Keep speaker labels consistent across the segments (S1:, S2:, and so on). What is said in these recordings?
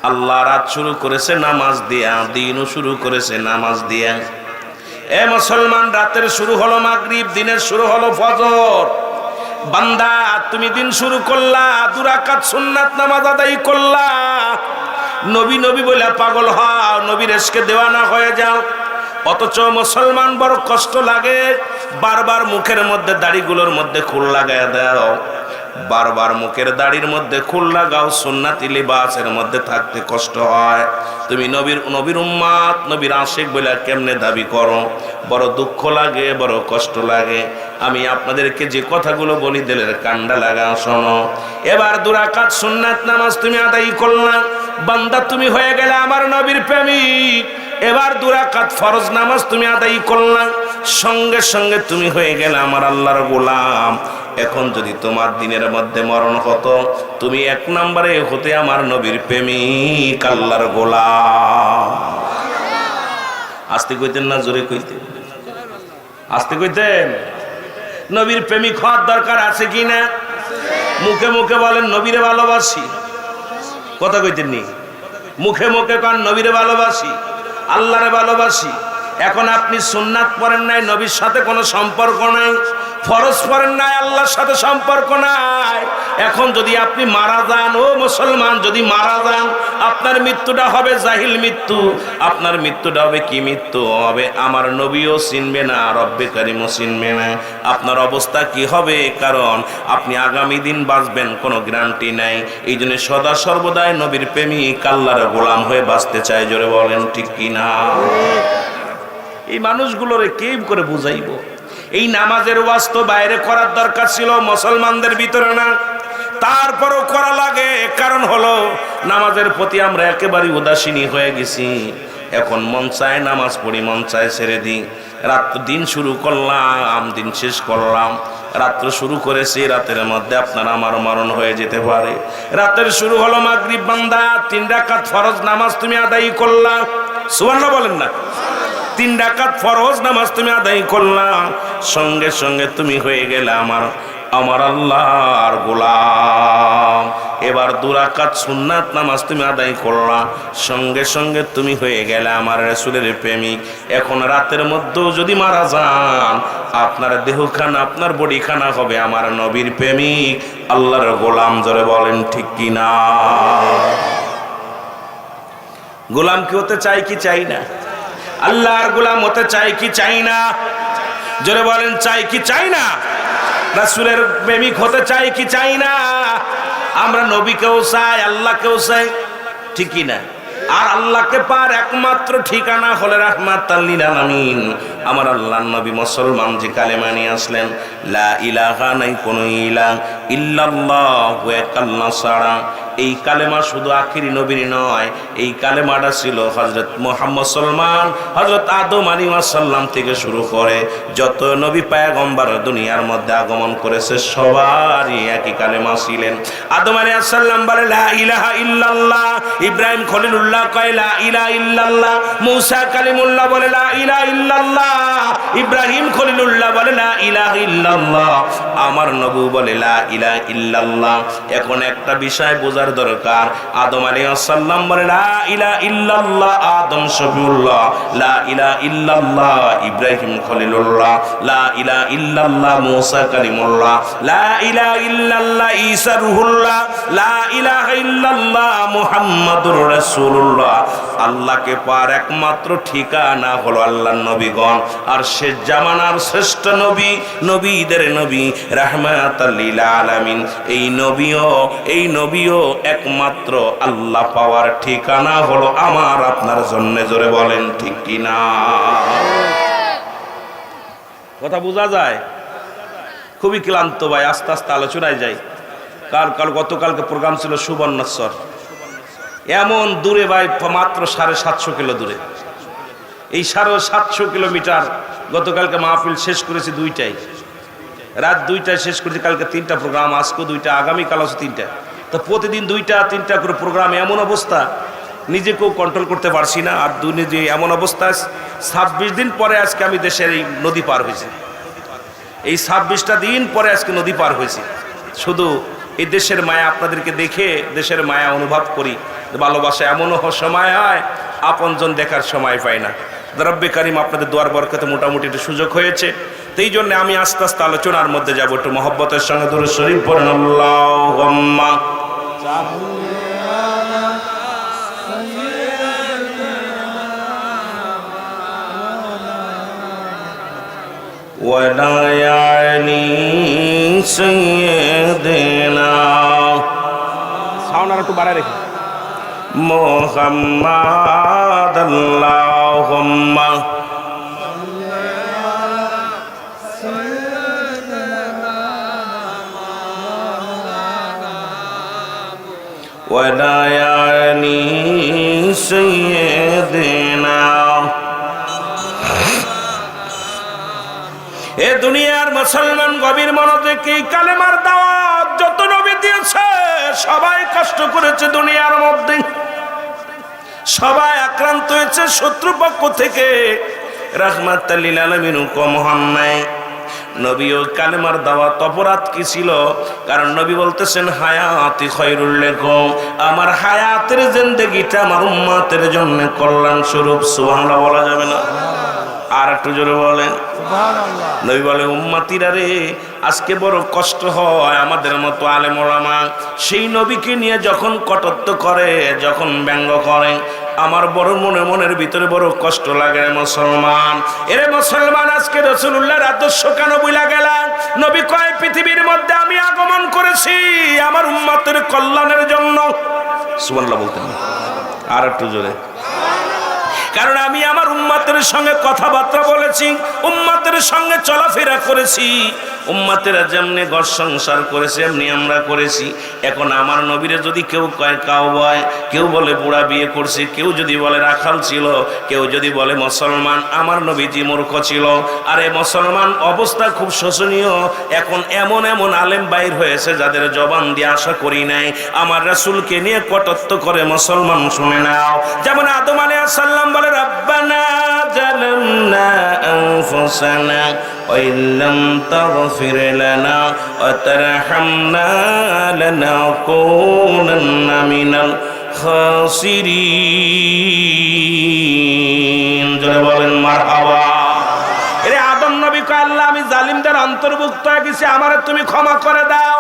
S1: আল্লাহ রাত শুরু করেছে নামাজ দিয়া, দিনও শুরু করেছে নামাজ দিয়া। এ মুসলমান, রাতের শুরু হলো মাগরিব, দিনের শুরু হলো ফজর। বান্দা, তুমি দিন শুরু করলা, 2 রাকাত সুন্নাত নামাজ আদায় করলা, নবী নবী বলে পাগল হও, নবীর ইশকে দেওয়ানা হয়ে যাও। অথচ মুসলমান বড় কষ্ট লাগে, বারবার মুখের মধ্যে দাড়িগুলোর মধ্যে খুল লাগায় দাও, বারবার মুখের দাড়ির মধ্যে খুল লাগাও, সুন্নাতি লিবাসের মধ্যে থাকতে কষ্ট হয়। তুমি নবীর উম্মাত, নবীর আশিক বলে কেমনে দাবি করো? বড় দুঃখ লাগে, বড় কষ্ট লাগে। আমি আপনাদেরকে যে কথাগুলো বলি দিলের কান্ডা লাগাও, শোনো। এবার 2 রাকাত সুন্নাত নামাজ তুমি আদায় করলা, বান্দা তুমি হয়ে গেলে আমার নবীর প্রেমিক। এবার 2 রাকাত ফরজ নামাজ তুমি আদায় করলা, সঙ্গে সঙ্গে তুমি হয়ে গেলে আমার আল্লাহর গোলাম। এখন যদি তোমার দিনের মধ্যে মরণ হতো, তুমি 1 নম্বরে হতে আমার নবীর প্রেমিক, আল্লাহর গোলাম। আস্তে কইতেন না জোরে কইতেন? আস্তে কইতেন। নবীর প্রেমিক হওয়ার দরকার আছে কি না? মুখে মুখে বলেন নবীরে ভালোবাসি, কথা কইতেন নি? মুখে মুখে কান নবীরে ভালোবাসি, আল্লাহরে ভালোবাসি। এখন আপনি সুন্নাত পড়েন নাই, নবীর সাথে কোনো সম্পর্ক নাই, ফরজ পড়েন নাই, আল্লাহর সাথে সম্পর্ক নাই। এখন যদি আপনি মারা যান, ও মুসলমান, যদি মারা যান, আপনার মৃত্যুটা হবে জাহিল মৃত্যু। আপনার মৃত্যুটা হবে কি মৃত্যু হবে? আমার নবীও চিনবে না, রব্বে কারিমও চিনবে না। আপনার অবস্থা কি হবে? কারণ আপনি আগামী দিন বাঁচবেন কোনো গ্যারান্টি নাই। এই জন্য সদা সর্বদাই নবীর প্রেমিক, আল্লাহর গোলাম হয়ে বাঁচতে চাই। জোরে বলেন ঠিক কিনা? এই মানুষগুলোরে কে করে বুঝাইব? এই নামাজের ওয়াজ তো বাইরে করার দরকার ছিল, মুসলমানদের ভিতরে না, তারপরও করা লাগে। কারণ হলো নামাজের প্রতি আমরা একেবারে উদাসীনী হয়ে গেছি। এখন মন চায় নামাজ পড়ি, মন চায় ছেড়ে দিই। দিন শুরু করলাম, দিন শেষ করলাম। রাত্র শুরু করেছি, রাতের মধ্যে আপনার আমার মরণ হয়ে যেতে পারে। রাতের শুরু হলো মাগরিব, বান্দা 3 রাকাত ফরজ নামাজ তুমি আদায় করলা, সুবহানাল্লাহ বলেন না? 3 রাকাত ফরজ নামাজ তুমি আদায় করলা, সঙ্গে সঙ্গে তুমি হয়ে গেলে আমার আল্লাহর গোলাম। এবার 2 রাকাত সুন্নাত নামাজ তুমি আদায় করলা, সঙ্গে সঙ্গে তুমি হয়ে গেলে আমার রাসূলের প্রেমিক। এখন রাতের মধ্যেও যদি মারা যান, আপনার দেহখানা, আপনার বডিখানা হবে আমার নবীর প্রেমিক, আল্লাহর গোলাম। জোরে বলেন ঠিক কিনা? গোলাম কি হতে চাই কি চাই না? আল্লাহর গোলাম হতে চাই কি চাই না? জোরে বলেন চাই কি চাই না? রাসূলের প্রেমিক হতে চাই কি চাই না? আমরা নবীকেও চাই, আল্লাহকেও চাই, ঠিক কি না? আর আল্লাহকে পার একমাত্র ঠিকানা হলো রাহমাতাল লিল আলামিন। আমার আল্লাহর নবী মুসলমান যে কালেমা নিয়ে আসলেন, লা ইলাহা, নাই কোনো ইলাহ ইল্লাল্লাহু, এক আল্লাহ ছাড়া। এই কালেমা শুধু আখিরি নবীর নয়, এই কালেমাটা ছিল হযরত মুহাম্মদ সাল্লাম, হযরত আদম আলাইহিস সালাম থেকে শুরু করে যত নবী পয়গম্বর দুনিয়ার মধ্যে আগমন করেছে, সবারই একই কালেমা ছিলেন। আদম আলাইহিস সালাম বলে লা ইলাহা ইল্লাল্লাহ, ইব্রাহিম খলিলুল্লাহ কয় লা ইলাহা ইল্লাল্লাহ, মূসা কালিমুল্লাহ বলে লা ইলাহা ইল্লাল্লাহ, ইব্রাহিম খলিলুল্লাহ বলে লা ইলাহা ইল্লাল্লাহ, আমার নবী বলে লা ইলাহা ইল্লাল্লাহ। এখন একটা বিষয় বোঝার দরকার, আদম আলাইহিস সালাম বলে লা ইলাহা ইল্লাল্লাহ, আদম শফিউল্লাহ, লা ইলাহা ইল্লাল্লাহ, ইব্রাহিম খলিলুল্লাহ, লা ইলাহা ইল্লাল্লাহ, মূসা কালিমুল্লাহ, লা ইলাহা ইল্লাল্লাহ, ঈসা রূহুল্লাহ, লা ইলাহা ইল্লাল্লাহ, মুহাম্মাদুর রাসূলুল্লাহ। আল্লাহকে পার একমাত্র ঠিকানা হলো আল্লাহর নবীগণ। আর শেষ জামানার শ্রেষ্ঠ নবী, নবীদের নবী, রাহমাতাল লিল আলামিন, এই নবীও একমাত্র আল্লাহ পাওয়ার ঠিকানা হলো আমার আপনার জন্য। জোরে বলেন ঠিক কিনা? কথা বোঝা যায়? খুবই ক্লান্ত ভাই, আস্তে আস্তে আলোচনায় যাই। গতকালকে প্রোগ্রাম ছিল সুবর্ণচর, এমন দূরে ভাই, মাত্র 750 কিলো দূরে। এই 750 কিলোমিটার গতকালকে মাহফিল শেষ করেছি 2টায়, রাত 2টায় শেষ করেছি। কালকে 3টা প্রোগ্রাম, আজকেও 2টা, আগামীকাল আছে 3টা। তো প্রতিদিন 2টা-3টা করে প্রোগ্রাম, এমন অবস্থা নিজেকেও কন্ট্রোল করতে পারছি না। আর যে এমন অবস্থা, 26 দিন পরে আজকে আমি দেশের এই নদী পার হয়েছি। এই 26টা দিন পরে আজকে নদী পার হয়েছি। শুধু এই দেশের মায়া, আপনাদেরকে দেখে দেশের মায়া অনুভব করি। ভালোবাসা এমনও সময় হয় আপনজন দেখার সময় পায় না। রব্বে কারিম আপনাদের দোয়ার বরকতে মোটামুটি একটু সুযোগ হয়েছে, এই জন্য আমি আস্তে আস্তে আলোচনার মধ্যে যাবো। একটু মহব্বতের সঙ্গে দুরূদ শরীফ পড়েন। আল্লাহুম্মা ওয়ালা ইয়ানি সাইয়্যিদিনা, সাউন্ড আর একটু বাড়ায় রেখে, মুহাম্মাদ আল্লাহুম্মা ওয়ালা ইয়ানি সাইয়্যিদিনা। এ দুনিয়ার মুসলমান গভীর মনোযোগ কি কালেমার দাওয়াত যত নবী দিয়েছে সবাই কষ্ট করেছে দুনিয়ার মধ্যে, সবাই আক্রান্ত হয়েছে শত্রুপক্ষ থেকে, রাহমাতাল লিল আলামিন কম হন নাই। নবীও কালেমার দাওয়াত অপরাধ কি ছিল? কারণ নবী বলতেছেন হায়াতি খায়রুল লাকুম, আমার হায়াতের জিন্দেগিটা আমার উম্মতের জন্য কল্যাণ স্বরূপ। সুবহানাল্লাহ বলা যাবে না? আর একটু জোরে বলেন সুবহানাল্লাহ। নবী বলে উম্মতিরা রে, আজকে বড় কষ্ট হয় আমাদের মতো আলেম ওলামা সেই নবীকে নিয়ে যখন কটূক্ত করে, যখন ব্যঙ্গ করে, আমার বড় মনের ভিতরে বড় কষ্ট লাগে। মুসলমান, এরে মুসলমান, আজকে রাসূলুল্লাহর আদর্শ কেন ভুলে গেলেন? নবী কয় পৃথিবীর মধ্যে আমি আগমন করেছি আমার উম্মতের কল্যাণের জন্য। সুবহানাল্লাহ বলতেন আর একটু জোরে, কারণ আমি আমার উম্মতের সঙ্গে কথাবার্তা বলেছি, উম্মতের সঙ্গে চলাফেরা করেছি, উম্মতেরা যেমনি ঘর সংসার করেছে এমনি আমরা করেছি। এখন আমার নবীরে যদি কেউ কয় কাউবয়, কেউ বলে বুড়া বিয়ে করছে, কেউ যদি বলে রাখাল ছিল, কেউ যদি বলে মুসলমান, আমার নবীজি মূর্খ ছিল। আরে মুসলমান, অবস্থা খুব শোচনীয়। এখন এমন এমন আলেম বাইর হয়েছে যাদের জবান দিয়ে আশা করি নাই আমার রাসূলকে নিয়ে কটূক্ত করে। মুসলমান শুনে নাও, যেমন আদম আলাইহিস সালাম বলে রব্বানা জালামনা আনফুসানা ওয়া ইল্লাম তাগফির লানা ওয়া তারহামনা লানাকুনান্না মিনাল খাসিরিন। জোরে বলেন মারহাবা। এরে আদম নবী কয় আল্লাহ আমি জালিমদের অন্তর্ভুক্ত হয়ে গেছি, আমারে তুমি ক্ষমা করে দাও।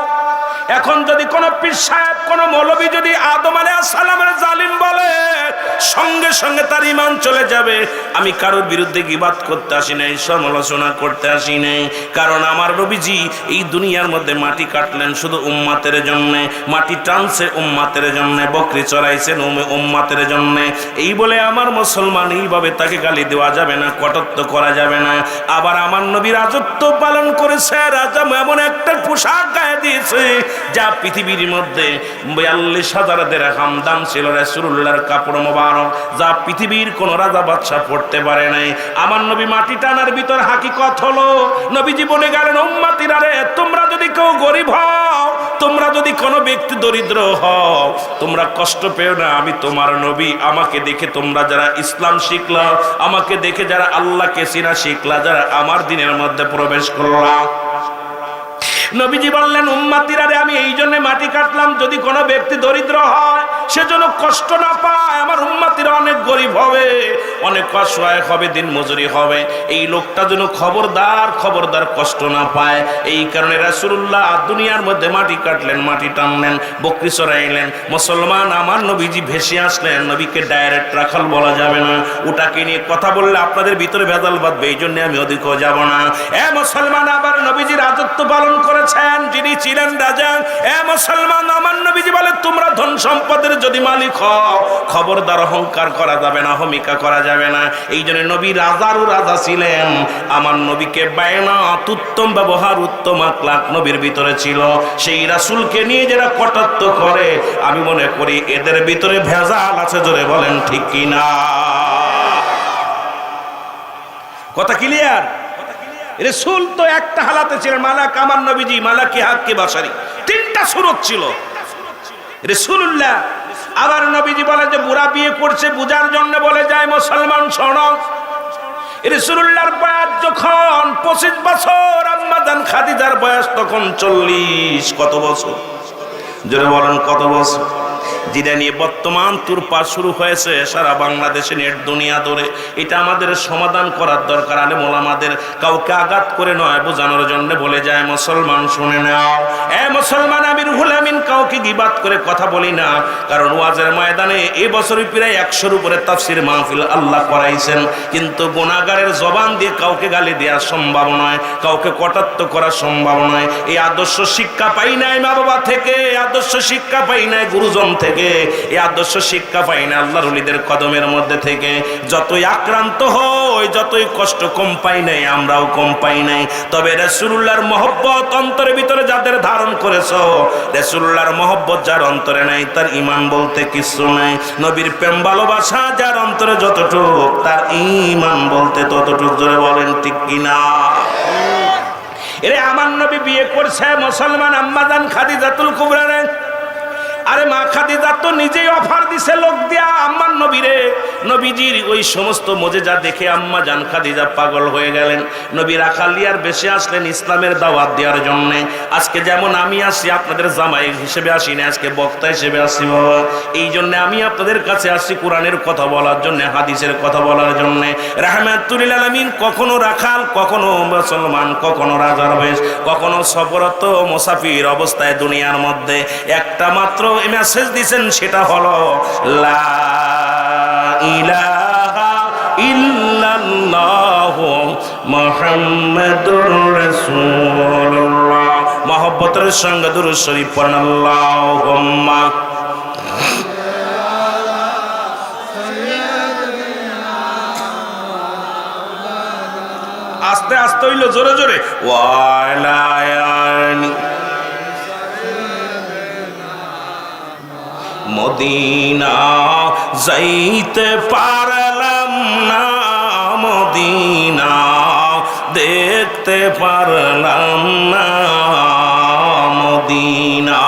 S1: এখন যদি কোন পীর সাহেব, কোন মৌলবী যদি আদম আলাইহিস সালামের জালিম বলে, সঙ্গে সঙ্গে তার ঈমান চলে যাবে। আমি কারোর বিরুদ্ধে গীবাত করতে আসি নাই, সমালোচনা করতে আসি নাই। কারণ আমার নবীজি এই দুনিয়ার মধ্যে মাটি কাটলেন শুধু উম্মতের জন্য, মাটি টানছে উম্মতের জন্য, বকরি চড়াইছেন উম্মতের জন্য। এই বলে আমার মুসলমান এইভাবে তাকে গালি দেওয়া যাবে না, কটূক্ত করা যাবে না। আবার আমার নবী রাজত্ব পালন করেছে, রাজা এমন একটা পোশাক গায়ে দিয়েছে যা পৃথিবীর মধ্যে ৪২,০০০ দিরহাম দাম ছিল রাসূলুল্লাহর কাপড় মোবারক, যা পৃথিবীর কোন রাজা বাদশা পড়তে পারে নাই। আমার নবী মাটি টানার ভিতর হাকিকত হলো, নবীজি বলে গেলেন উম্মতিরা রে, তোমরা যদি কেউ গরিব হও, তোমরা যদি কোনো ব্যক্তি দরিদ্র হও, তোমরা কষ্ট পেও না। আমি তোমার নবী, আমাকে দেখে তোমরা যারা ইসলাম শিখলা, আমাকে দেখে যারা আল্লাহকে চিনা শিখলা, যারা আমার দিনের মধ্যে প্রবেশ করলা, নবীজি বললেন উম্মতিরা রে, আমি এই জন্য মাটি কাটলাম যদি কোনো ব্যক্তি দরিদ্র হয় সে যেন কষ্ট না পায়। আমার উম্মতিরা অনেক গরিব হবে, অনেক অসহায় হবে, দিন মজুরি হবে, এই লোকটা যেন খবরদার কষ্ট না পায়। এই কারণে রাসূলুল্লাহ দুনিয়ার মধ্যে মাটি কাটলেন, মাটি টানলেন, বকরি চড়াইলেন। মুসলমান, আমার নবীজি ভেসে আসলেন, নবীকে ডাইরেক্ট রাখাল বলা যাবে না। ওটাকে নিয়ে কথা বললে আপনাদের ভিতরে ভেজাল বাঁধবে, এই জন্য আমি ওদিকেও যাব না। এ মুসলমান, আবার নবীজি রাজত্ব পালন করেছেন, যিনি ছিলেন রাজা। এ মুসলমান, আমার নবীজি বলে তোমরা ধন সম্পদের যদি মালিক হও, খবরদার অহংকার করা যাবে না, হমিকা করা যাবে না। এই জন্য নবী রাজারও রাজা ছিলেন। আমার নবীকে বায়নাত, উত্তম ব্যবহার, উত্তম আখলাক নবীর ভিতরে ছিল। সেই রাসূলকে নিয়ে যারা কটাক্ত করে, আমি মনে করি এদের ভিতরে ভেজাল আছে। জোরে বলেন ঠিক কিনা? কথা ক্লিয়ার? রাসূল তো একটা হালাতে ছিলেন, মালাক আমার নবীজি, মালাকি হাক্কি বাশারি, তিনটা সুরত ছিল রাসূলুল্লাহ। আবার নবীজি বলে যে বুড়া বিয়ে করছে, বুঝার জন্য বলে যায় মুসলমান শোনো, রাসূলুল্লাহর বয়স যখন 25 বছর, আম্মা জান খাদিজার বয়স তখন 40। কত বছর? জোরে বলেন কত বছর? যেটা নিয়ে বর্তমান তোড়পাড় শুরু হয়েছে সারা বাংলাদেশে নেট দুনিয়া ধরে, এটা আমাদের সমাধান করার দরকার। আলেম ওলামাদের কাউকে আঘাত করে নয়, বোঝানোর জন্য বলে যায় মুসলমান শুনে নাও, এ মুসলমান আমি রুহুল আমিন কাউকে গীবাত করে কথা বলি না। কারণ ওয়াজের ময়দানে এই বছরই প্রায় 100-র উপরে তাফসীর মাহফিল আল্লাহ করাইছেন, কিন্তু গুনাহগারের জবান দিয়ে কাউকে গালি দেওয়া সম্ভব নয়, কাউকে কটাক্ষ করা সম্ভব নয়। এই আদর্শ শিক্ষা পাই নাই মা বাবা থেকে, আদর্শ শিক্ষা পাই নাই গুরুজন থেকে, এই আদর্শ শিক্ষা পাই না আল্লাহর ওলিদের কদমের মধ্যে থেকে। যতই আক্রান্ত হই, যতই কষ্ট কম পাই নাই, আমরাও কম পাই নাই। তবে রাসূলুল্লাহর মহব্বত অন্তরের ভিতরে যাদের ধারণ করেছো, রাসূলুল্লাহর মহব্বত যার অন্তরে নাই তার ঈমান বলতে কিছু নাই। নবীর প্রেম ভালোবাসা যার অন্তরে যতটুক, তার ঈমান বলতে ততটুক। জোরে বলেন ঠিক কিনা? এরে আমার নবী বিয়ে করছে মুসলমান আম্মাজান খাদিজাতুল কুবরা রে। আরে মা খাদিজা তো নিজেই অফার দিছে লোক দিয়া আম্মার নবীরে। নবীজির ওই সমস্ত মজেজা দেখে আম্মা জান খাদিজা পাগল হয়ে গেলেন। নবী রাখালিয়ার বেশে আসলেন ইসলামের দাওয়াত দেওয়ার জন্য। আজকে যেমন আমি আসি আপনাদের জামাই হিসেবে আসি না, আজকে বক্তা হিসেবে আসি বাবা। এই জন্য আমি আপনাদের কাছে আসি কোরআনের কথা বলার জন্য, হাদিসের কথা বলার জন্য। রাহমাতুল লিল আলামিন কখনো রাখাল, কখনো মুসলমান, কখনো রাজার বেশ, কখনো সফররত মুসাফির অবস্থায় দুনিয়ার মধ্যে একটা মাত্র মেসেজ দিয়েছেন, সেটা হলো লা ইলাহা ইল্লাল্লাহু মুহাম্মাদুর রাসূলুল্লাহ। মহব্বতের সঙ্গে দুরূদ শরীফ পড়েন আল্লাহুম্মা। আস্তে আস্তে হইল, জোরে জোরে। ওয়ালায়ানি মদিনা যাইতে পারলাম না, মদিনা দেখতে পারলাম না, মদিনা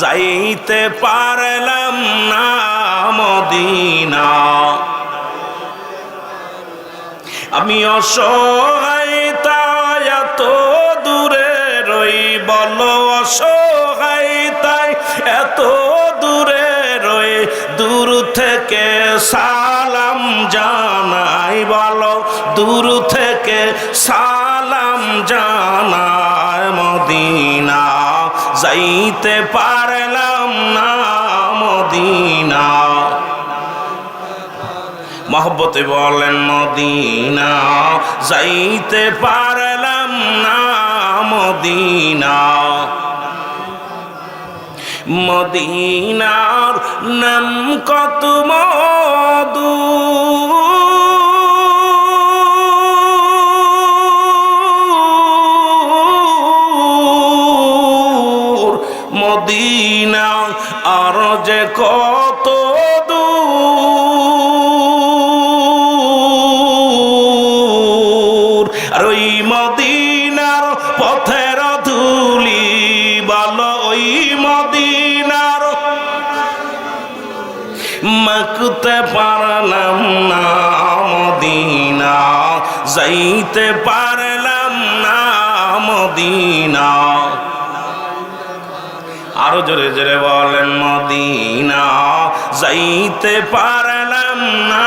S1: যাইতে পারলাম না, মদিনা। আমি অসহায় তাই এত দূরে রই, বলো অসহায় তাই এত দূরে রই, দূর থেকে সালাম জানাই, বলো দূর থেকে সালাম জানাই, মদিনা যাইতে পারলাম না, মদিনা। মহব্বতে বলেন মদিনা যাইতে পারলাম না, মদিনা। মদিনার নাম কত মধু, মদিনা আর যে কত দূর, আর ওই মদিনার পথের ধুলি, বলো ওই মদিনার মাখতে পারলাম না, মদিনা যাইতে পারলাম না, মদিনা। আরো জোরে জোরে বলেন মদিনা যাইতে পারলাম না,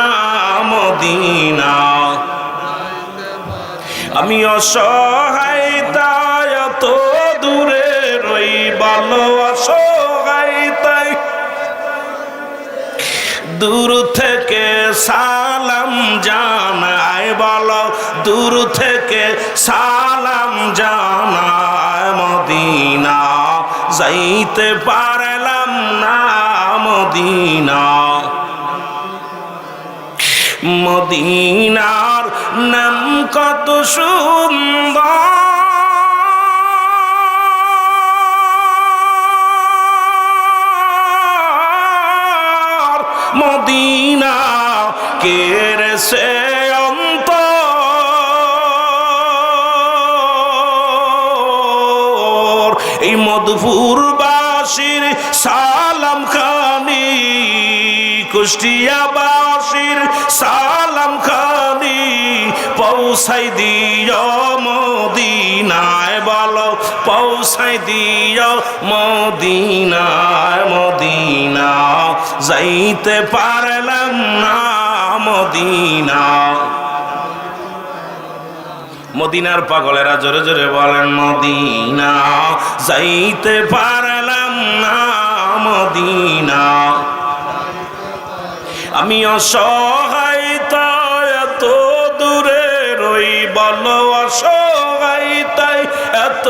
S1: মদিনা। আমি অসহায় তাই এত দূরে রই, বলো অসহায় তাই দূর থেকে সালাম জানায়, বলো দূর থেকে সালাম জানায়, মদিনা যাইতে পারলাম না, মদিনা। মদিনার নাম কত সুন্দর, মদিনা কেড়েছে অন্তর, এই মধুপুরবাসীর সালাম খানি কুষ্টিয়াবাসীর সালাম খানি পৌঁছাই দিও মদিনায়, বলো পৌঁছাই দিও মদিনায়। মদিনা যাইতে পারলাম না মদিনা। মদিনার পাগলেরা জোরে জোরে বলেন মদিনা যাইতে পারলাম না মদিনা। আমি অসহায় তাই এত দূরে রই, বলো অসহায় তাই এত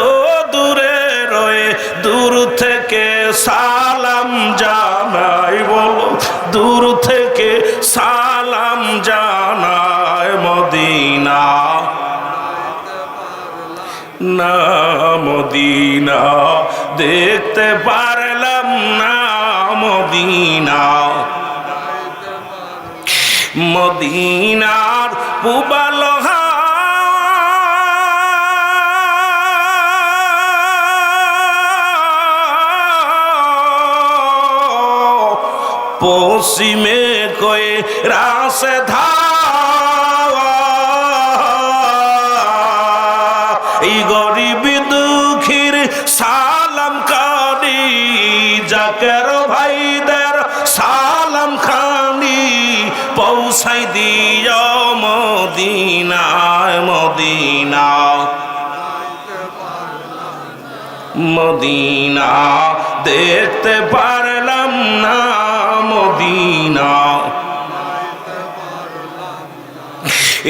S1: দূরে রই, দূর থেকে সালাম জানাই, বলো দূর থেকে সালাম জানাই। মদিনা না মদিনা দেখতে পারলাম না মদিনা। মদিনার পূবাল পশ্চিমে কয়ে রাসে ধাওয়া, এই গরিব দুঃখীর সালাম খানি, জাকের ভাইদের সালাম খানি পৌঁছাই দিও মদিনায়। মদিনা মদিনা দেখতে পারলাম না মদিনা।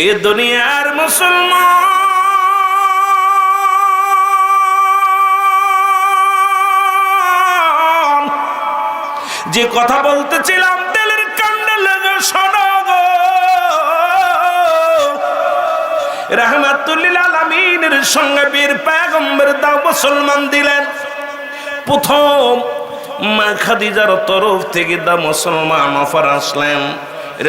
S1: এ দুনিয়ার মুসলমান যে কথা বলতেছিলাম দিলের কান্ডে লেগে শোনো গো। রাহমাতুল লিল আলামিনের সঙ্গে বীর পয়গম্বর দাও মুসলমান দিলেন। প্রথম মা খাদিজার তরফ থেকে দা মুসলমান অফার আসলেন।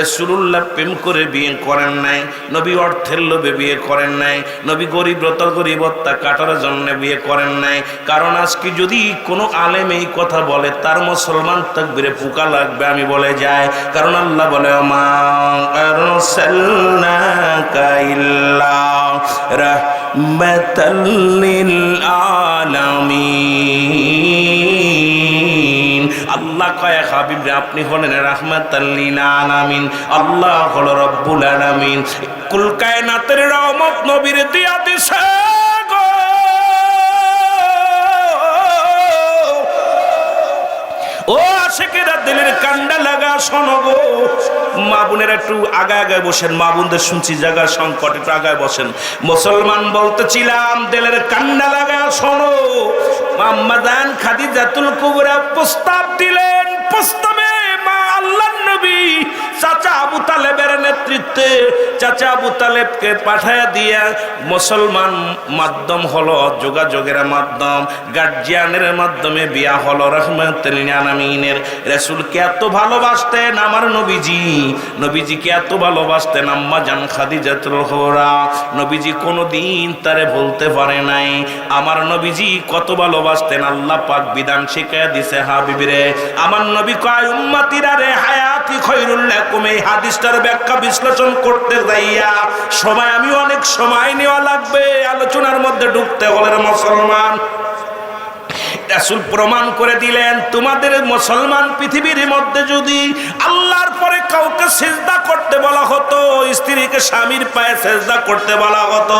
S1: রাসূলুল্লাহ প্রেম করে বিয়ে করেন নাই, নবী অর্থের লোভে বিয়ে করেন নাই, নবী গরিবত্তা কাটার জন্য বিয়ে করেন নাই। কারণ আজকে যদি কোনো আলেম এই কথা বলে তার মুসলমান তাকবীরে পোকা লাগবে, আমি বলে যাই। কারণ আল্লাহ বলে মা আরসালনাকা ইল্লা রাহমাতাল লিল আলামিন। আল্লাহ কয় হাবিব রে আপনি হলেন রাহমাতাল লিল আলামিন, আল্লাহ হলো রব্বুল আলামিন। কুল কায়নাতের রহমত নবীর দিয়া দিছে গো। ও আশিকেরা দিলের কান্ডা লাগা শোনো গো। মা বোনের একটু আগায় বসেন, মা বোনদের শুনছি জায়গার সংকট, একটু আগায় বসেন। মুসলমান বলতেছিলাম দিলের কান্ডা লাগা শোনো। আম্মা জান খাদিজাতুল কুবরা প্রস্তাব দিলেন। প্রস্তাবে মা আল্লাহর নবী চাচা আবু তালেবের নেতৃত্বে চাচা আবু তালেবকে পাঠায়া দিয়া মুসলমান মাধ্যম হলো যোগাযোগের মাধ্যম, গার্জিয়ানের মাধ্যমে বিয়া হলো রাহমাতুল লিল আলামিনের। রাসূলকে এত ভালোবাসতেন আমার নবীজিকে এত ভালোবাসতেন আম্মা জান খাদিজাতুল কুবরা। নবীজি কোনোদিন তারে বলতে পারে নাই। আমার নবীজি কত ভালোবাসতেন আল্লাহ পাক বিধান শিখায়া দিছে হাবিবরে। আমার নবী কয় উম্মতিরা রে হায়াতি খায়রুল লাকুম, এই হাদিসটার ব্যাখ্যা বিশ্লেষণ করতে যাইয়া সময় আমি অনেক সময় নেওয়া লাগবে, আলোচনার মধ্যে ঢুকতে হলে মুসলমান। রাসূল প্রমাণ করে দিলেন তোমাদের মুসলমান পৃথিবীর মধ্যে যদি আল্লাহর পরে কাউকে সিজদা করতে বলা হতো, স্ত্রীকে স্বামীর পায়ে সিজদা করতে বলা হতো,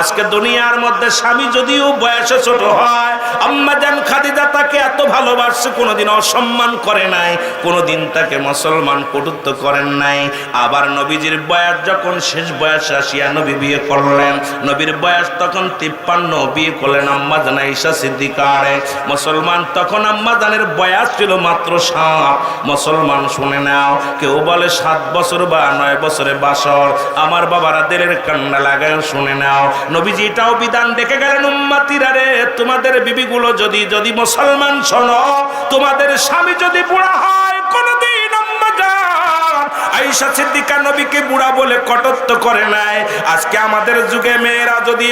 S1: আজকে দুনিয়ার মধ্যে স্বামী যদিও বয়সে ছোট হয়, আম্মা জান খাদিজা তাকে এত ভালোবাসে, কোনোদিন অসম্মান করে নাই, কোনোদিন তাকে মুসলমান কটূক্ত করেন নাই। আবার নবীজির বয়স যখন শেষ বয়সে আসিয়া নবী বিয়ে করলেন, নবীর বয়স তখন 53, বিয়ে করলেন আম্মা জান আয়েশা সিদ্দিকারে। মুসলমান তখন আম্মা জানের বয়স ছিল মাত্র 7। মুসলমান শুনে নাও, কেউ বলে 7 বছর বা 9 বছরে বাসর। আমার বাবারা দিলের কান্না লাগায় শুনে নাও, নবীজি এটাও বিধান দেখে গেলেন উম্মতিরা রে তোমাদের বিবিগুলো যদি মুসলমান শোনো, তোমাদের স্বামী যদি বুড়া হয়, কোনদিন আম্মা জান আয়েশা সিদ্দিকা নবীকে বুড়া বলে কটাক্ষ করে নাই। আজকে আমাদের যুগে মেয়েরা যদি